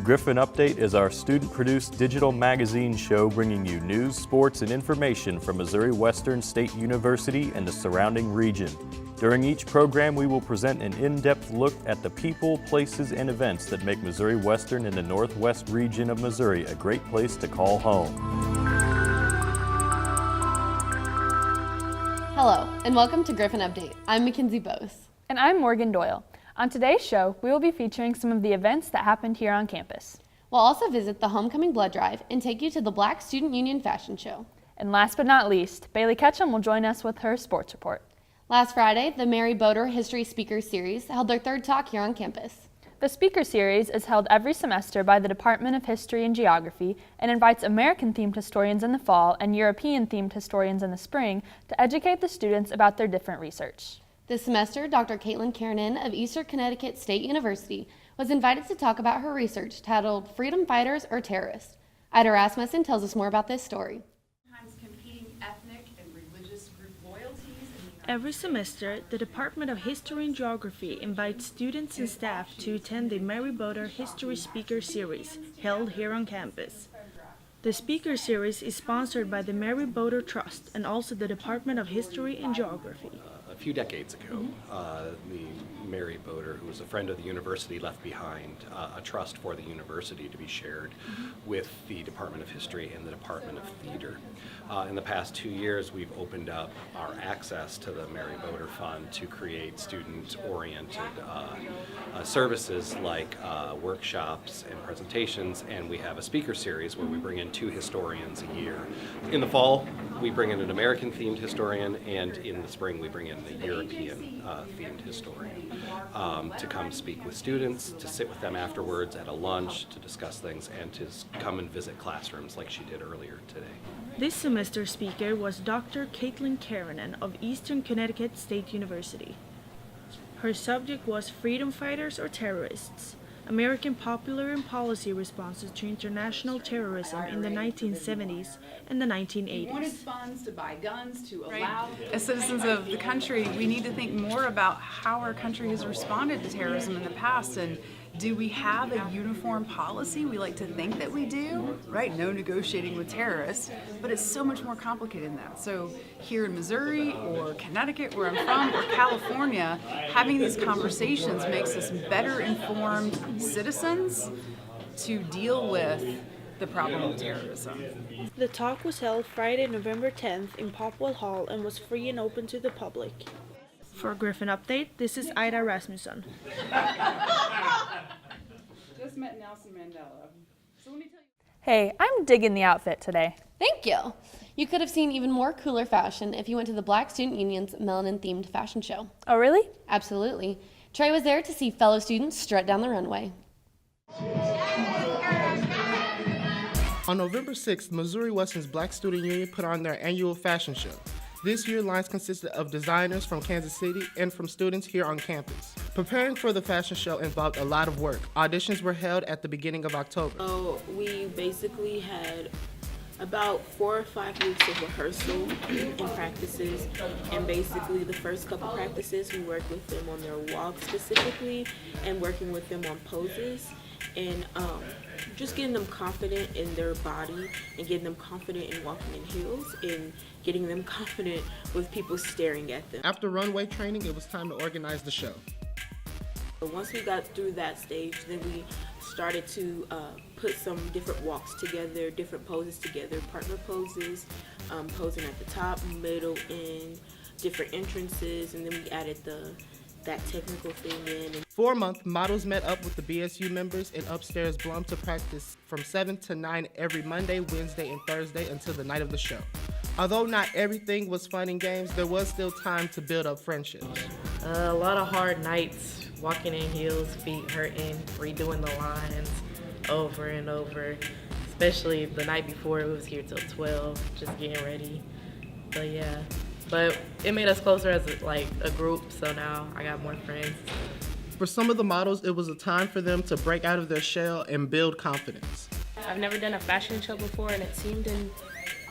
Griffon Update is our student-produced digital magazine show bringing you news, sports, and information from Missouri Western State University and the surrounding region. During each program, we will present an in-depth look at the people, places, and events that make Missouri Western and the Northwest region of Missouri a great place to call home. Hello, and welcome to Griffon Update. I'm Mackenzie Bose. And I'm Morgan Doyle. On today's show, we will be featuring some of the events that happened here on campus. We'll also visit the Homecoming Blood Drive and take you to the Black Student Union Fashion Show. And last but not least, Bailey Ketchum will join us with her sports report. Last Friday, the Mary Boder History Speaker Series held their third talk here on campus. The Speaker Series is held every semester by the Department of History and Geography and invites American-themed historians in the fall and European-themed historians in the spring to educate the students about their different research. This semester, Dr. Caitlin Kiernan of Eastern Connecticut State University was invited to talk about her research titled Freedom Fighters or Terrorists. Ida Rasmussen tells us more about this story. Competing ethnic and religious group loyalties. Every semester, the Department of History and Geography invites students and staff to attend the Mary Boder History Speaker Series, held here on campus. The Speaker Series is sponsored by the Mary Boder Trust and also the Department of History and Geography. A few decades ago, the Mary Boder, who was a friend of the university, left behind a trust for the university to be shared with the Department of History and the Department of Theater. In the past 2 years, we've opened up our access to the Mary Boder Fund to create student-oriented services like workshops and presentations, and we have a speaker series where we bring in 2 historians a year. In the fall, we bring in an American-themed historian, and in the spring, we bring in a European-themed historian to come speak with students, to sit with them afterwards at a lunch, to discuss things, and to come and visit classrooms like she did earlier today. This semester's speaker was Dr. Caitlin Kiernan of Eastern Connecticut State University. Her subject was Freedom Fighters or Terrorists, American popular and policy responses to international terrorism in the 1970s and the 1980s. We wanted funds to buy guns to allow. As citizens of the country, we need to think more about how our country has responded to terrorism in the past, and do we have a uniform policy? We like to think that we do, right? No negotiating with terrorists, but it's so much more complicated than that. So here in Missouri or Connecticut, where I'm from, or California, having these conversations makes us better informed citizens to deal with the problem of terrorism. The talk was held Friday, November 10th in Popwell Hall and was free and open to the public. For Griffon Update, this is Ida Rasmussen. Just met Nelson Mandela. So let me tell you. Hey, I'm digging the outfit today. Thank you. You could have seen even more cooler fashion if you went to the Black Student Union's melanin-themed fashion show. Oh, really? Absolutely. Trey was there to see fellow students strut down the runway. On November 6th, Missouri Western's Black Student Union put on their annual fashion show. This year, lines consisted of designers from Kansas City and from students here on campus. Preparing for the fashion show involved a lot of work. Auditions were held at the beginning of October. So we basically had about 4 or 5 weeks of rehearsal and practices, and basically the first couple practices we worked with them on their walk specifically and working with them on poses and just getting them confident in their body and getting them confident in walking in heels and getting them confident with people staring at them. After runway training, it was time to organize the show. Once we got through that stage, then we started to put some different walks together, different poses together, partner poses, posing at the top, middle, and different entrances, and then we added that technical thing in. For a month, models met up with the BSU members in upstairs Blum to practice from 7 to 9 every Monday, Wednesday, and Thursday until the night of the show. Although not everything was fun and games, there was still time to build up friendships. A lot of hard nights, walking in heels, feet hurting, redoing the lines over and over, especially the night before. We was here till 12, just getting ready. But yeah, but it made us closer as a group, so now I got more friends. For some of the models, it was a time for them to break out of their shell and build confidence. I've never done a fashion show before, and it seemed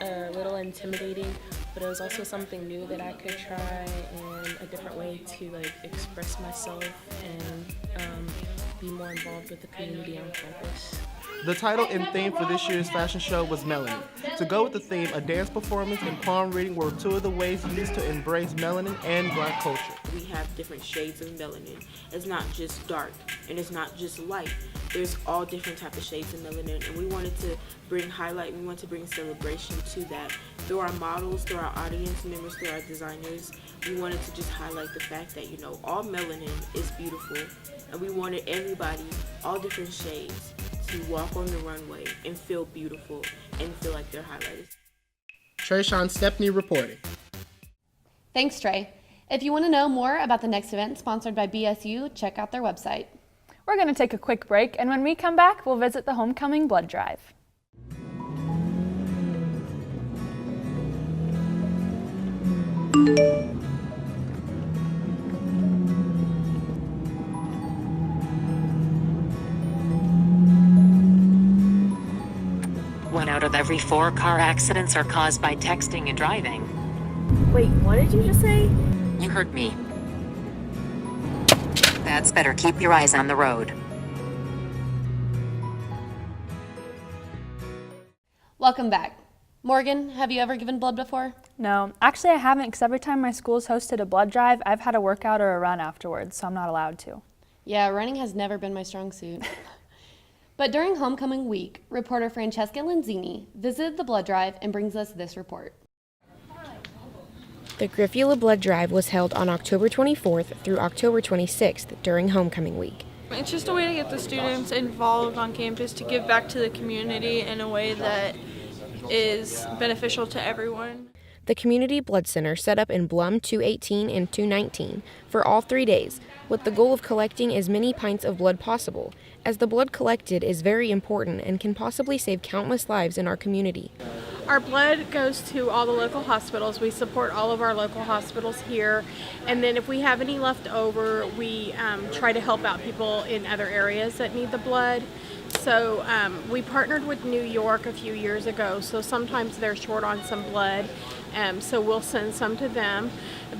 a little intimidating, but it was also something new that I could try and a different way to like express myself and be more involved with the community on campus. The title and theme for this year's fashion show was Melanin. To go with the theme, a dance performance and palm reading were two of the ways used to embrace melanin and Black culture. We have different shades of melanin. It's not just dark and it's not just light. There's all different types of shades of melanin, and we wanted to bring highlight, we want to bring celebration to that. Through our models, through our audience members, through our designers, we wanted to just highlight the fact that, all melanin is beautiful, and we wanted everybody, all different shades, to walk on the runway and feel beautiful and feel like they're highlighted. Trayshawn Stepney reporting. Thanks, Trey. If you want to know more about the next event sponsored by BSU, check out their website. We're going to take a quick break, and when we come back, we'll visit the Homecoming Blood Drive. One out of every 4 car accidents are caused by texting and driving. Wait, what did you just say? You heard me. That's better. Keep your eyes on the road. Welcome back. Morgan, have you ever given blood before? No, actually I haven't, because every time my school's hosted a blood drive, I've had a workout or a run afterwards, so I'm not allowed to. Yeah, running has never been my strong suit. But during homecoming week, reporter Francesca Lenzini visited the blood drive and brings us this report. The Griffon Blood Drive was held on October 24th through October 26th during homecoming week. It's just a way to get the students involved on campus to give back to the community in a way that is beneficial to everyone. The Community Blood Center set up in Blum 218 and 219 for all 3 days, with the goal of collecting as many pints of blood possible, as the blood collected is very important and can possibly save countless lives in our community. Our blood goes to all the local hospitals. We support all of our local hospitals here, and then if we have any left over, we try to help out people in other areas that need the blood. So we partnered with New York a few years ago, so sometimes they're short on some blood, so we'll send some to them.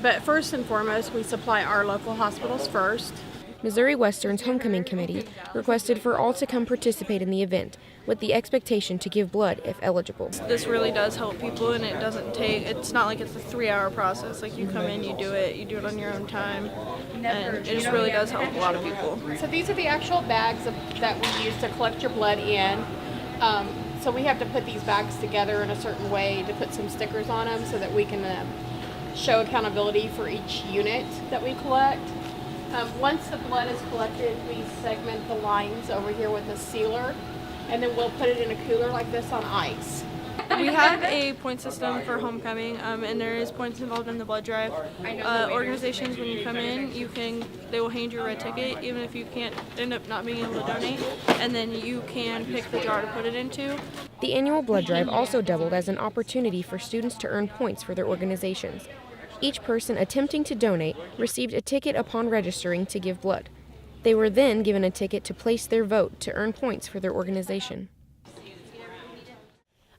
But first and foremost, we supply our local hospitals first. Missouri Western's Homecoming Committee requested for all to come participate in the event, with the expectation to give blood if eligible. This really does help people, and it doesn't take, it's not like it's a 3-hour process. Like you come in, you do it on your own time, and it just really does help a lot of people. So these are the actual bags that we use to collect your blood in. So we have to put these bags together in a certain way to put some stickers on them so that we can show accountability for each unit that we collect. Once the blood is collected, we segment the lines over here with a sealer, and then we'll put it in a cooler like this on ice. We have a point system for homecoming, and there is points involved in the blood drive. Organizations, when you come in, they will hand you a red ticket, even if you can't end up not being able to donate, and then you can pick the jar to put it into. The annual blood drive also doubled as an opportunity for students to earn points for their organizations. Each person attempting to donate received a ticket upon registering to give blood. They were then given a ticket to place their vote to earn points for their organization.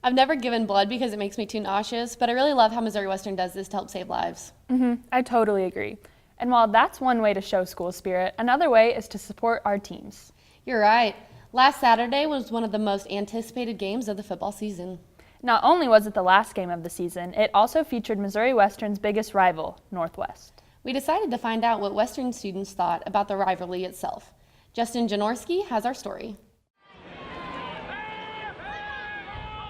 I've never given blood because it makes me too nauseous, but I really love how Missouri Western does this to help save lives. I totally agree. And while that's one way to show school spirit, another way is to support our teams. You're right. Last Saturday was one of the most anticipated games of the football season. Not only was it the last game of the season, it also featured Missouri Western's biggest rival, Northwest. We decided to find out what Western students thought about the rivalry itself. Justin Janorski has our story.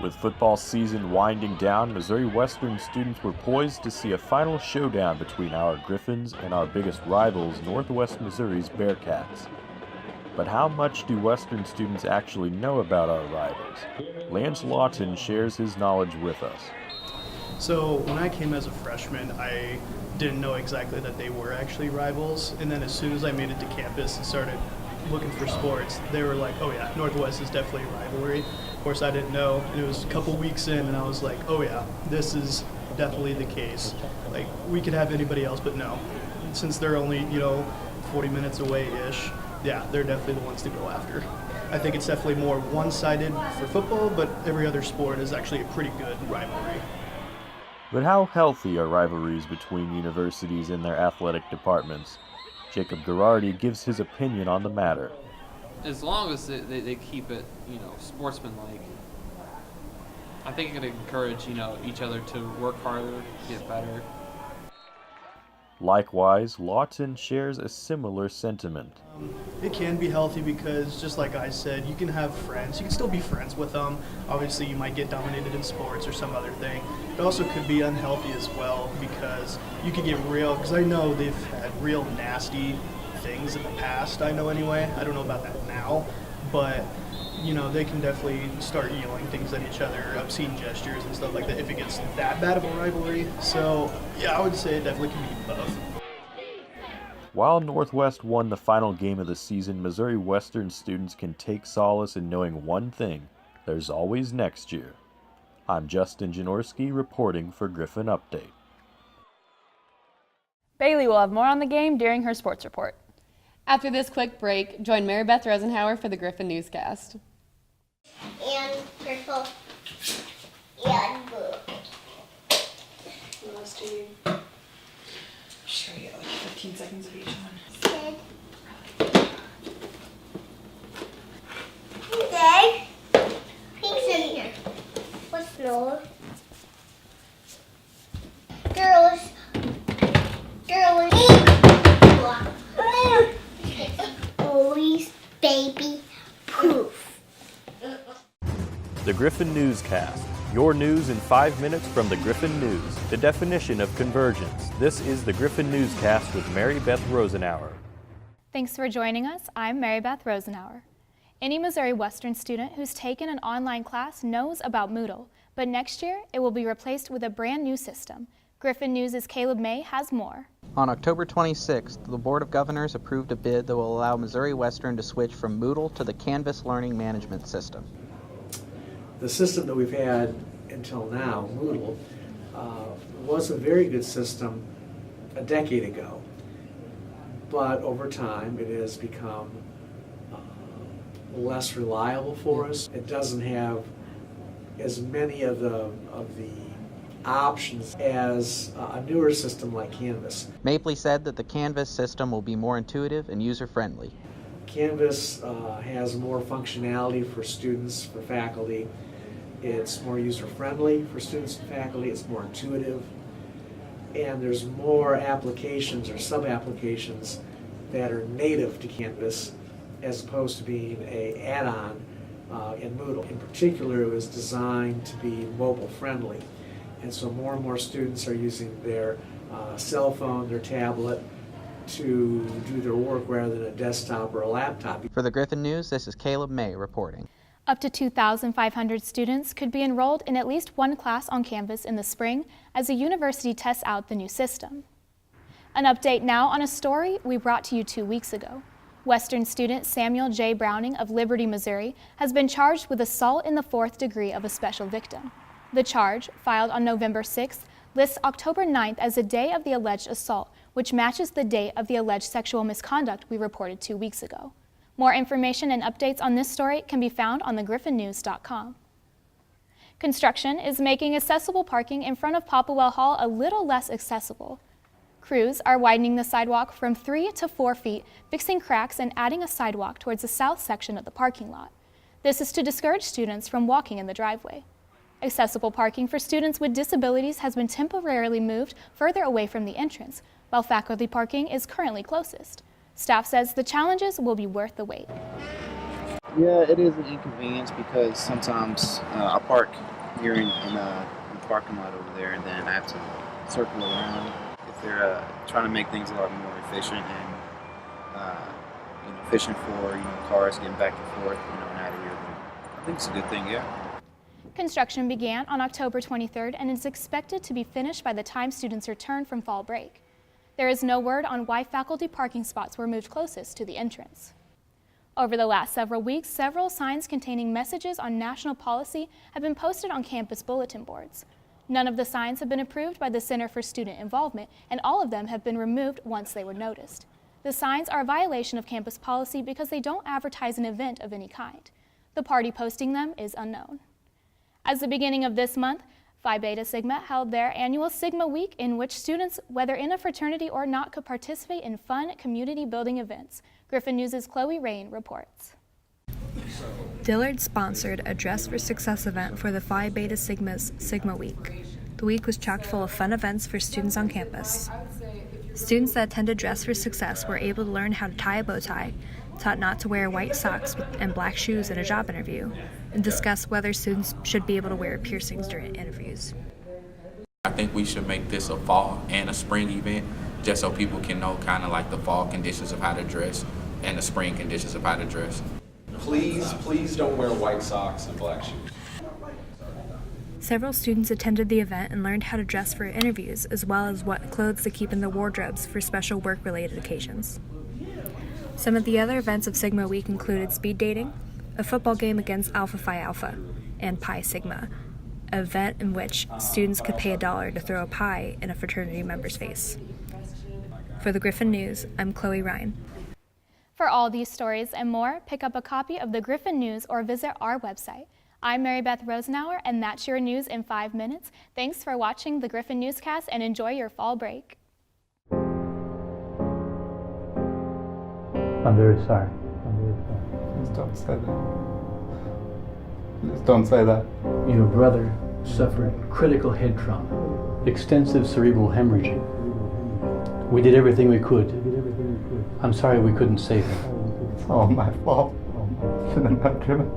With football season winding down, Missouri Western students were poised to see a final showdown between our Griffons and our biggest rivals, Northwest Missouri's Bearcats. But how much do Western students actually know about our rivals? Lance Lawton shares his knowledge with us. So when I came as a freshman, I didn't know exactly that they were actually rivals. And then as soon as I made it to campus and started looking for sports, they were like, oh yeah, Northwest is definitely a rivalry. Of course, I didn't know. And it was a couple weeks in and I was like, oh yeah, this is definitely the case. Like, we could have anybody else, but no. Since they're only, 40 minutes away-ish, yeah, they're definitely the ones to go after. I think it's definitely more one-sided for football, but every other sport is actually a pretty good rivalry. But how healthy are rivalries between universities and their athletic departments? Jacob Gerardi gives his opinion on the matter. As long as they keep it, sportsmanlike, I think it can encourage, each other to work harder, get better. Likewise, Lawton shares a similar sentiment. It can be healthy because, just like I said, you can have friends. You can still be friends with them. Obviously, you might get dominated in sports or some other thing. It also could be unhealthy as well because you could get real, because I know they've had real nasty things in the past, I know anyway. I don't know about that now, but they can definitely start yelling things at each other, obscene gestures and stuff like that if it gets that bad of a rivalry. So, yeah, I would say it definitely can be both. While Northwest won the final game of the season, Missouri Western students can take solace in knowing one thing: there's always next year. I'm Justin Janorski reporting for Griffon Update. Bailey will have more on the game during her sports report. After this quick break, join Mary Beth Rosenhauer for the Griffon Newscast. And purple and blue. Let's show you like 15 seconds of each one. Dad, pink's in here. What's blue? Girls. Always baby proof. The Griffon Newscast. Your news in 5 minutes from the Griffon News. The definition of convergence. This is the Griffon Newscast with Mary Beth Rosenhauer. Thanks for joining us. I'm Mary Beth Rosenhauer. Any Missouri Western student who's taken an online class knows about Moodle, but next year it will be replaced with a brand new system. Griffon News' Caleb May has more. On October 26th, the Board of Governors approved a bid that will allow Missouri Western to switch from Moodle to the Canvas Learning Management System. The system that we've had until now, Moodle, was a very good system a decade ago, but over time it has become less reliable for us. It doesn't have as many of the options as a newer system like Canvas. Mapley said that the Canvas system will be more intuitive and user-friendly. Canvas has more functionality for students, for faculty. It's more user-friendly for students and faculty. It's more intuitive. And there's more applications or sub-applications that are native to Canvas as opposed to being an add-on in Moodle. In particular, it was designed to be mobile-friendly. And so more and more students are using their cell phone, their tablet, to do their work rather than a desktop or a laptop. For the Griffon News, this is Caleb May reporting. Up to 2,500 students could be enrolled in at least one class on Canvas in the spring as the university tests out the new system. An update now on a story we brought to you 2 weeks ago. Western student Samuel J. Browning of Liberty, Missouri, has been charged with assault in the 4th degree of a special victim. The charge, filed on November 6th, lists October 9th as the day of the alleged assault, which matches the date of the alleged sexual misconduct we reported 2 weeks ago. More information and updates on this story can be found on thegryphonnews.com. Construction is making accessible parking in front of Popplewell Hall a little less accessible. Crews are widening the sidewalk from 3 to 4 feet, fixing cracks and adding a sidewalk towards the south section of the parking lot. This is to discourage students from walking in the driveway. Accessible parking for students with disabilities has been temporarily moved further away from the entrance, while faculty parking is currently closest. Staff says the challenges will be worth the wait. Yeah, it is an inconvenience because sometimes I park here in the parking lot over there, and then I have to circle around. If they're trying to make things a lot more efficient and efficient for cars getting back and forth, and out of here, I think it's a good thing. Yeah. Construction began on October 23rd and is expected to be finished by the time students return from fall break. There is no word on why faculty parking spots were moved closest to the entrance. Over the last several weeks, several signs containing messages on national policy have been posted on campus bulletin boards. None of the signs have been approved by the Center for Student Involvement, and all of them have been removed once they were noticed. The signs are a violation of campus policy because they don't advertise an event of any kind. The party posting them is unknown. As the beginning of this month, Phi Beta Sigma held their annual Sigma Week, in which students, whether in a fraternity or not, could participate in fun community-building events. Griffon News' Chloe Rain reports. Dillard sponsored a Dress for Success event for the Phi Beta Sigma's Sigma Week. The week was chock full of fun events for students on campus. Students that attended Dress for Success were able to learn how to tie a bow tie, taught not to wear white socks and black shoes at a job interview, and discuss whether students should be able to wear piercings during interviews. I think we should make this a fall and a spring event, just so people can know kind of like the fall conditions of how to dress and the spring conditions of how to dress. Please don't wear white socks and black shoes. Several students attended the event and learned how to dress for interviews, as well as what clothes to keep in their wardrobes for special work-related occasions. Some of the other events of Sigma Week included speed dating, a football game against Alpha Phi Alpha, and Pi Sigma, an event in which students could pay $1 to throw a pie in a fraternity member's face. For the Griffon News, I'm Chloe Ryan. For all these stories and more, pick up a copy of the Griffon News or visit our website. I'm Mary Beth Rosenauer, and that's your news in 5 minutes. Thanks for watching the Griffon Newscast, and enjoy your fall break. I'm very sorry. Please don't say that. Please don't say that. Your brother suffered critical head trauma, extensive cerebral hemorrhaging. We did everything we could. I'm sorry we couldn't save him. It's all my fault. Shouldn't have driven.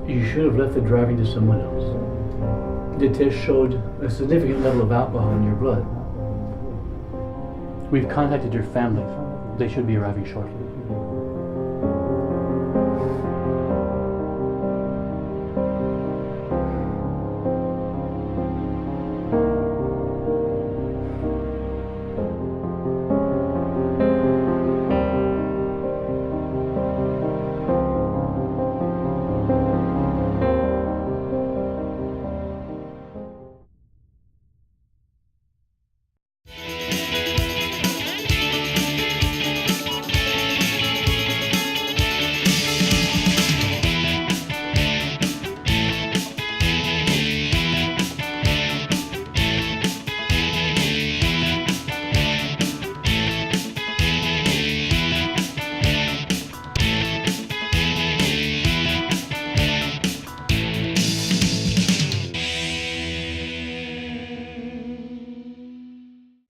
You should have left the driving to someone else. The test showed a significant level of alcohol in your blood. We've contacted your family. They should be arriving shortly.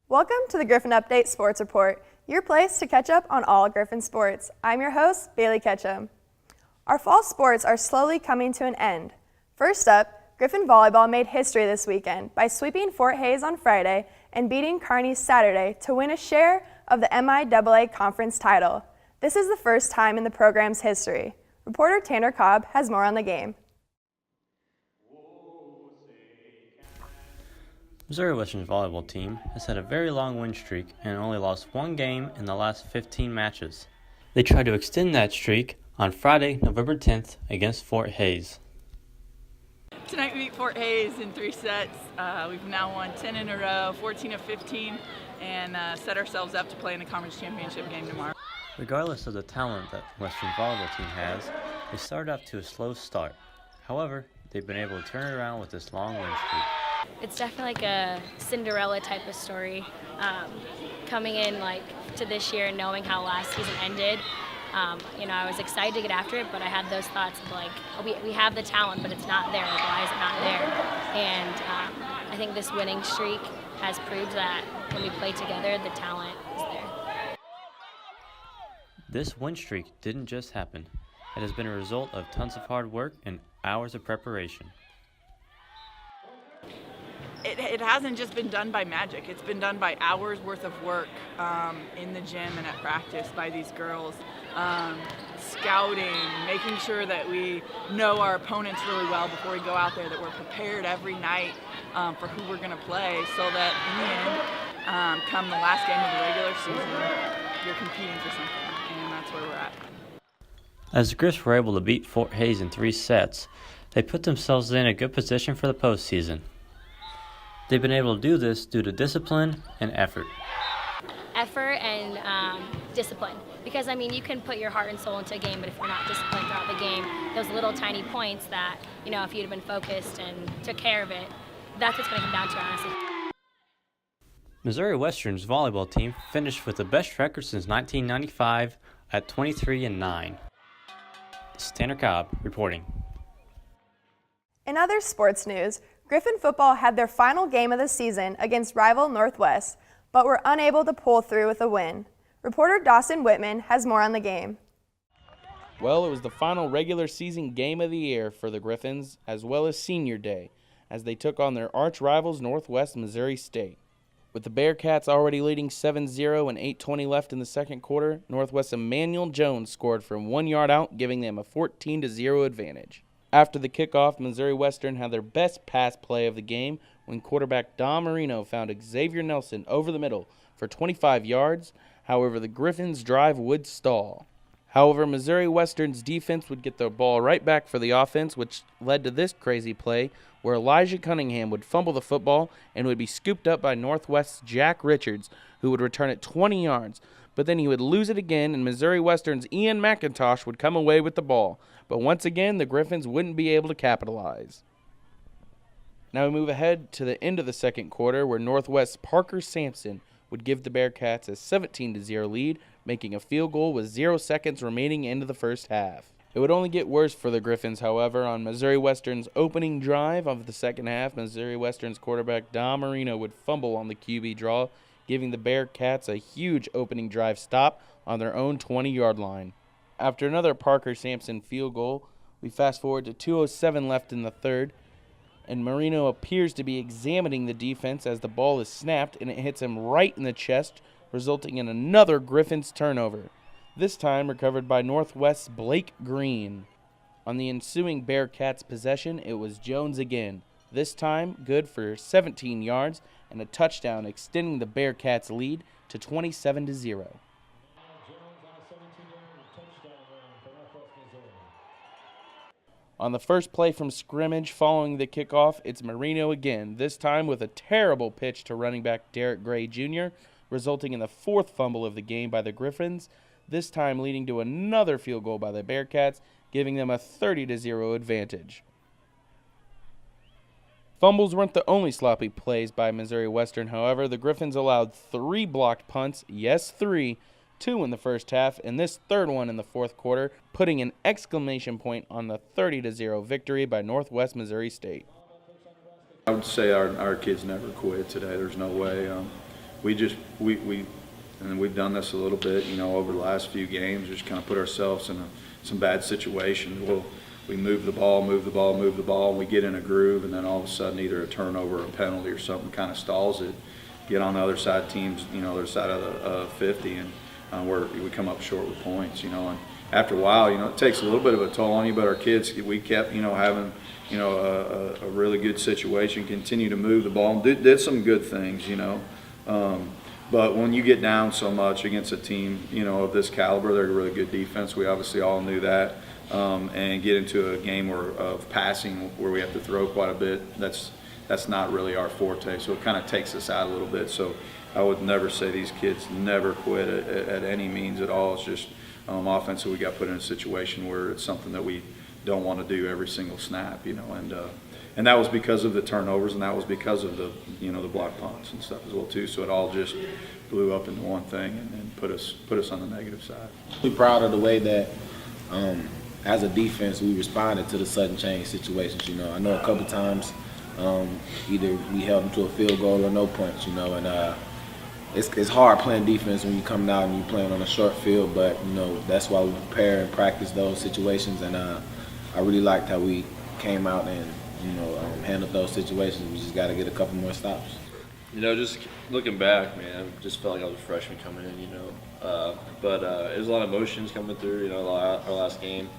Welcome to the Griffon Update Sports Report, your place to catch up on all Griffon sports. I'm your host, Bailey Ketchum. Our fall sports are slowly coming to an end. First up, Griffon Volleyball made history this weekend by sweeping Fort Hays on Friday and beating Kearney Saturday to win a share of the MIAA Conference title. This is the first time in the program's history. Reporter Tanner Cobb has more on the game. Missouri Western's volleyball team has had a very long win streak and only lost one game in the last 15 matches. They tried to extend that streak on Friday, November 10th against Fort Hays. Tonight we beat Fort Hays in 3 sets. We've now won 10 in a row, 14 of 15, and set ourselves up to play in the conference championship game tomorrow. Regardless of the talent that Western volleyball team has, they started off to a slow start. However, they've been able to turn it around with this long win streak. It's definitely like a Cinderella type of story. Coming in to this year and knowing how last season ended, I was excited to get after it, but I had those thoughts of we have the talent, but it's not there. Why is it not there? And I think this winning streak has proved that when we play together, the talent is there. This win streak didn't just happen. It has been a result of tons of hard work and hours of preparation. It hasn't just been done by magic. It's been done by hours worth of work in the gym and at practice by these girls. Scouting, making sure that we know our opponents really well before we go out there, that we're prepared every night for who we're going to play, so that in the end, come the last game of the regular season, you're competing for something, and that's where we're at. As the Griffs were able to beat Fort Hays in 3 sets, they put themselves in a good position for the postseason. They've been able to do this due to discipline and effort. effort and discipline. Because, I mean, you can put your heart and soul into a game, but if you're not disciplined throughout the game, those little tiny points that, you know, if you'd have been focused and took care of it, that's what's going to come down to, honestly. Missouri Western's volleyball team finished with the best record since 1995 at 23-9. This is Tanner Cobb reporting. In other sports news, Griffon football had their final game of the season against rival Northwest, but were unable to pull through with a win. Reporter Dawson Whitman has more on the game. Well, it was the final regular season game of the year for the Griffons, as well as senior day, as they took on their arch rivals Northwest Missouri State. With the Bearcats already leading 7-0 and 8:20 left in the second quarter, Northwest's Emmanuel Jones scored from 1 yard out, giving them a 14-0 advantage. After the kickoff, Missouri Western had their best pass play of the game when quarterback Don Marino found Xavier Nelson over the middle for 25 yards. However, the Griffons' drive would stall. However, Missouri Western's defense would get the ball right back for the offense, which led to this crazy play where Elijah Cunningham would fumble the football and would be scooped up by Northwest's Jack Richards, who would return it 20 yards. But then he would lose it again, and Missouri Western's Ian McIntosh would come away with the ball. But once again, the Griffons wouldn't be able to capitalize. Now we move ahead to the end of the second quarter, where Northwest's Parker Sampson would give the Bearcats a 17-0 lead, making a field goal with 0 seconds remaining into the first half. It would only get worse for the Griffons, however. On Missouri Western's opening drive of the second half, Missouri Western's quarterback Don Marino would fumble on the QB draw, giving the Bearcats a huge opening drive stop on their own 20-yard line. After another Parker Sampson field goal, we fast forward to 2:07 left in the third, and Marino appears to be examining the defense as the ball is snapped and it hits him right in the chest, resulting in another Griffons turnover, this time recovered by Northwest's Blake Green. On the ensuing Bearcats possession, it was Jones again, this time good for 17 yards and a touchdown, extending the Bearcats' lead to 27-0. On the first play from scrimmage following the kickoff, it's Marino again, this time with a terrible pitch to running back Derek Gray Jr., resulting in the fourth fumble of the game by the Griffons, this time leading to another field goal by the Bearcats, giving them a 30-0 advantage. Fumbles weren't the only sloppy plays by Missouri Western, however. The Griffons allowed 3 blocked punts, yes 3, 2 in the first half, and this third one in the fourth quarter, putting an exclamation point on the 30-0 victory by Northwest Missouri State. I would say our kids never quit today. There's no way. And we've done this a little bit, over the last few games, just kind of put ourselves in some bad situations. We move the ball, and we get in a groove, and then all of a sudden either a turnover or a penalty or something kind of stalls it. Get on the other side teams, other side of the 50, and we come up short with points, And after a while, it takes a little bit of a toll on you, but our kids, we kept, having, a really good situation, continue to move the ball, and did some good things, But when you get down so much against a team, of this caliber, they're a really good defense. We obviously all knew that. And get into a game of passing where we have to throw quite a bit, that's not really our forte. So it kind of takes us out a little bit. So I would never say these kids never quit at any means at all. It's just offensively we got put in a situation where it's something that we don't want to do every single snap, And that was because of the turnovers, and that was because of the the block punts and stuff as well too. So it all just blew up into one thing and put us on the negative side. We're proud of the way that as a defense we responded to the sudden change situations. I know a couple times either we held them to a field goal or no points. And it's hard playing defense when you come out and you're playing on a short field. But that's why we prepare and practice those situations. And I really liked how we came out and handled those situations. We just got to get a couple more stops. Just looking back, man, I just felt like I was a freshman coming in, But there's a lot of emotions coming through, our last game.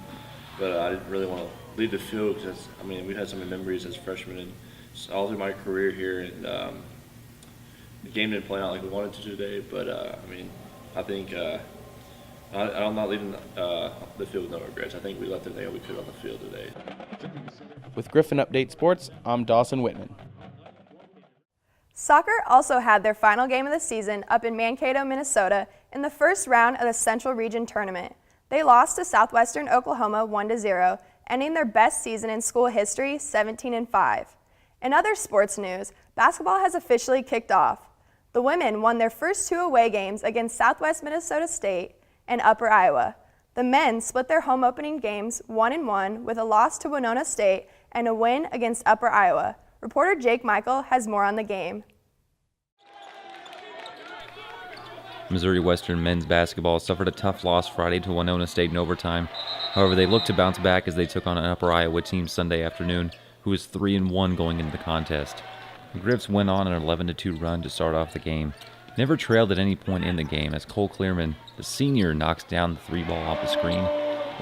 But I didn't really want to leave the field because, we had some memories as freshmen and all through my career here. And the game didn't play out like we wanted to today. But, I think I'm not leaving the field with no regrets. I think we left everything we could on the field today. With Griffon Update Sports, I'm Dawson Whitman. Soccer also had their final game of the season up in Mankato, Minnesota in the first round of the Central Region Tournament. They lost to Southwestern Oklahoma 1-0, ending their best season in school history, 17-5. In other sports news, basketball has officially kicked off. The women won their first 2 away games against Southwest Minnesota State and Upper Iowa. The men split their home opening games 1-1 with a loss to Winona State and a win against Upper Iowa. Reporter Jake Michael has more on the game. Missouri Western men's basketball suffered a tough loss Friday to Winona State in overtime. However, they looked to bounce back as they took on an Upper Iowa team Sunday afternoon, who was 3-1 going into the contest. The Griffs went on an 11-2 run to start off the game. Never trailed at any point in the game as Cole Clearman, the senior, knocks down the 3-ball off the screen.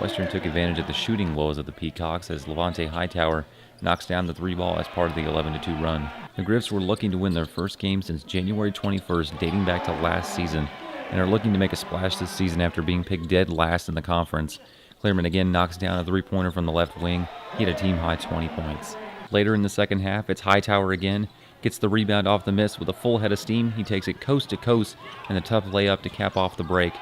Western took advantage of the shooting woes of the Peacocks as Levante Hightower knocks down the 3-ball as part of the 11-2 run. The Griffs were looking to win their first game since January 21st, dating back to last season, and are looking to make a splash this season after being picked dead last in the conference. Clearman again knocks down a 3-pointer from the left wing. He had a team-high 20 points. Later in the second half, it's Hightower again. Gets the rebound off the miss with a full head of steam. He takes it coast to coast and a tough layup to cap off the break.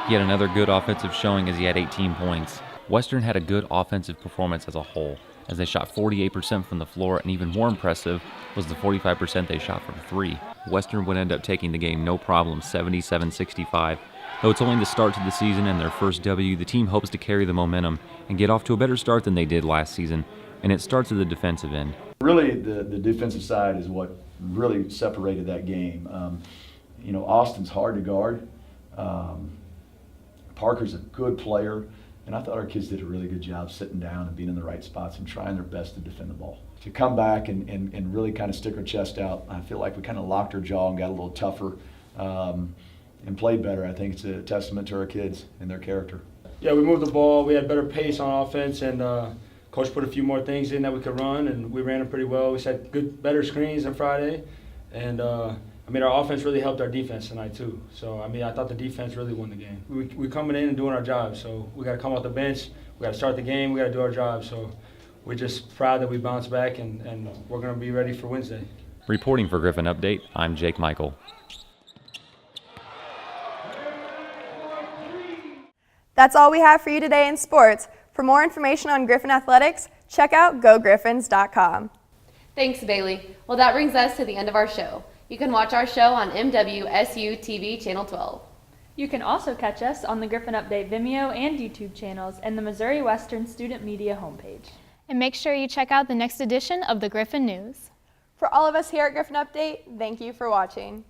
He had another good offensive showing as he had 18 points. Western had a good offensive performance as a whole, as they shot 48% from the floor, and even more impressive was the 45% they shot from 3. Western would end up taking the game no problem, 77-65. Though it's only the start to the season and their first W, the team hopes to carry the momentum and get off to a better start than they did last season, and it starts at the defensive end. Really, the defensive side is what really separated that game. Austin's hard to guard. Parker's a good player, and I thought our kids did a really good job sitting down and being in the right spots and trying their best to defend the ball. To come back and really kind of stick our chest out, I feel like we kind of locked our jaw and got a little tougher and played better. I think it's a testament to our kids and their character. Yeah, we moved the ball. We had better pace on offense, and Coach put a few more things in that we could run, and we ran them pretty well. We set better screens than Friday, and our offense really helped our defense tonight too. So I thought the defense really won the game. We coming in and doing our job, so we got to come off the bench. We got to start the game. We got to do our job. So we're just proud that we bounced back, and we're going to be ready for Wednesday. Reporting for Griffon Update, I'm Jake Michael. That's all we have for you today in sports. For more information on Griffon Athletics, check out gogriffons.com. Thanks, Bailey. Well, that brings us to the end of our show. You can watch our show on MWSU-TV Channel 12. You can also catch us on the Griffon Update Vimeo and YouTube channels and the Missouri Western Student Media homepage. And make sure you check out the next edition of the Griffon News. For all of us here at Griffon Update, thank you for watching.